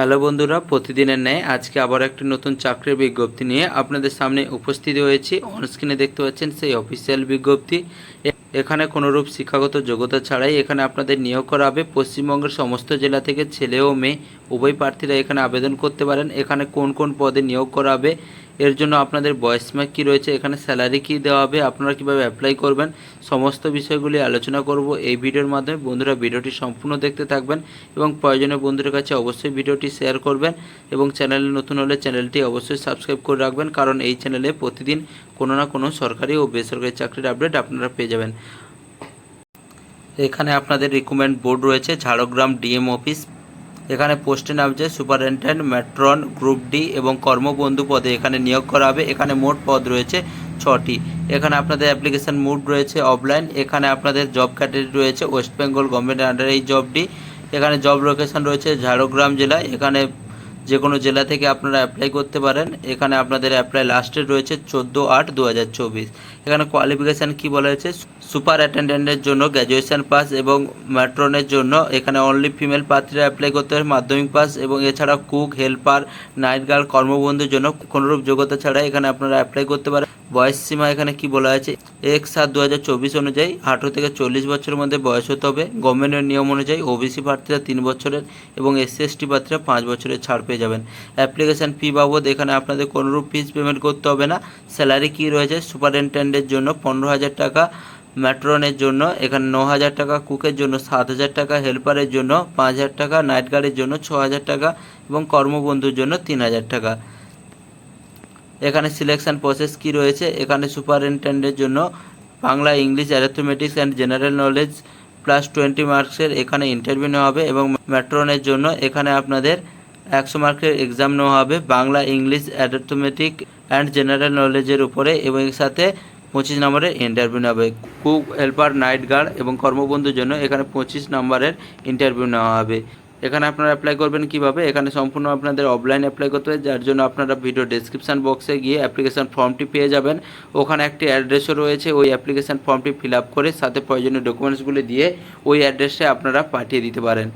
Hello বন্ধুরা, প্রতিদিনের ন্যায় আজকে আবার একটি নতুন চাকরির বিজ্ঞপ্তি নিয়ে আপনাদের সামনে উপস্থিত হয়েছি। অনস্ক্রিনে দেখতে পাচ্ছেন সেই অফিসিয়াল বিজ্ঞপ্তি। এখানে কোনোরূপ শিক্ষাগত যোগ্যতা ছাড়াই এখানে আপনাদের নিয়োগ করা হবে। পশ্চিমবঙ্গের সমস্ত জেলা থেকে ছেলে ও মেয়ে উভয় প্রার্থীরা এখানে আবেদন করতে পারেন। এখানে কোন কোন পদে নিয়োগ করা হবে, এর জন্য আপনাদের বয়সসীমা কী রয়েছে, এখানে স্যালারি কী দেওয়া হবে, আপনারা কীভাবে অ্যাপ্লাই করবেন, সমস্ত বিষয়গুলি আলোচনা করব এই ভিডিওর মাধ্যমে। বন্ধুরা, ভিডিওটি সম্পূর্ণ দেখতে থাকবেন এবং প্রয়োজনীয় বন্ধুদের কাছে অবশ্যই ভিডিওটি শেয়ার করবেন এবং চ্যানেলে নতুন হলে চ্যানেলটি অবশ্যই সাবস্ক্রাইব করে রাখবেন, কারণ এই চ্যানেলে প্রতিদিন কোনো না কোনো সরকারি ও বেসরকারি চাকরির আপডেট আপনারা পেয়ে যাবেন। এখানে আপনাদের রিক্রুটমেন্ট বোর্ড রয়েছে ঝাড়গ্রাম ডিএম অফিস। এখানে পোস্টে নামছে সুপারিনটেন্ডেন্ট, ম্যাট্রন, গ্রুপ ডি এবং কর্মবন্ধু পদে এখানে নিয়োগ করা হবে। এখানে মোট পদ রয়েছে 6টি। এখানে আপনাদের অ্যাপ্লিকেশান মোড রয়েছে অফলাইন। এখানে আপনাদের জব ক্যাটাগরি রয়েছে ওয়েস্ট বেঙ্গল গভর্নমেন্টের আন্ডারে এই জবটি। এখানে জব লোকেশান রয়েছে ঝাড়গ্রাম জেলা। এখানে যে কোনো জেলা থেকে আপনারা অ্যাপ্লাই করতে পারেন। এখানে আপনাদের অ্যাপ্লাই লাস্ট ডেট রয়েছে 14/8/2024। এখানে কোয়ালিফিকেশান কী বলা হয়েছে, সুপার অ্যাটেন্ডেন্টের জন্য গ্র্যাজুয়েশন পাস এবং ম্যাট্রনের জন্য এখানে অনলি ফিমেল প্রার্থীরা অ্যাপ্লাই করতে হবে মাধ্যমিক পাস, এবং এছাড়া কুক, হেল্পার, নাইট গার্ড, কর্মবন্ধুর জন্য কোনোরূপ যোগ্যতা ছাড়া এখানে আপনারা অ্যাপ্লাই করতে পারেন। বয়স সীমা এখানে কি বলা আছে, 1/7/2024 অনুযায়ী 18 থেকে 40 বছরের মধ্যে বয়স হতে হবে। গভর্নমেন্টের নিয়ম অনুযায়ী ওবিসি প্রার্থীরা 3 বছরের এবং SC/ST প্রার্থীরা 5 বছরের ছাড় পেয়ে যাবেন। অ্যাপ্লিকেশান ফি বাবদ এখানে আপনাদের কোনোরূপ ফিস পেমেন্ট করতে হবে না। স্যালারি কী রয়েছে, সুপারিনটেন্ডেন্টের জন্য 15,000 টাকা, ম্যাট্রনের জন্য এখানে 9,000 টাকা, কুকের জন্য 7,000 টাকা, হেল্পারের জন্য 5,000 টাকা, নাইট গার্ডের জন্য 6,000 টাকা এবং কর্মবন্ধুর জন্য 3,000 টাকা। এখানে সিলেকশন প্রসেস কি রয়েছে, এখানে সুপারিনটেন্ডেন্টের জন্য Bangla, English, arithmetics and general knowledge plus 20 মার্কসের এখানে ইন্টারভিউ নেওয়া হবে, এবং ম্যাট্রনের জন্য এখানে আপনাদের 100 মার্কের এক্সাম নেওয়া হবে Bangla, English, arithmetic and general নলেজের উপরে, এবং এর সাথে 25 নম্বরের ইন্টারভিউ নেওয়া হবে। কুক, হেল্পার, নাইট গার্ড এবং কর্মবন্ধুর জন্য এখানে 25 নম্বরের ইন্টারভিউ নেওয়া হবে। এখানে আপনারা অ্যাপ্লাই করবেন কিভাবে, এখানে সম্পূর্ণ আপনাদের অফলাইন অ্যাপ্লাই করতে হবে, যার জন্য আপনারা ভিডিও ডেসক্রিপশান বক্সে গিয়ে অ্যাপ্লিকেশান ফর্মটি পেয়ে যাবেন। ওখানে একটি অ্যাড্রেসও রয়েছে, ওই অ্যাপ্লিকেশান ফর্মটি ফিল আপ করে সাথে প্রয়োজনীয় ডকুমেন্টসগুলি দিয়ে ওই অ্যাড্রেসে আপনারা পাঠিয়ে দিতে পারেন।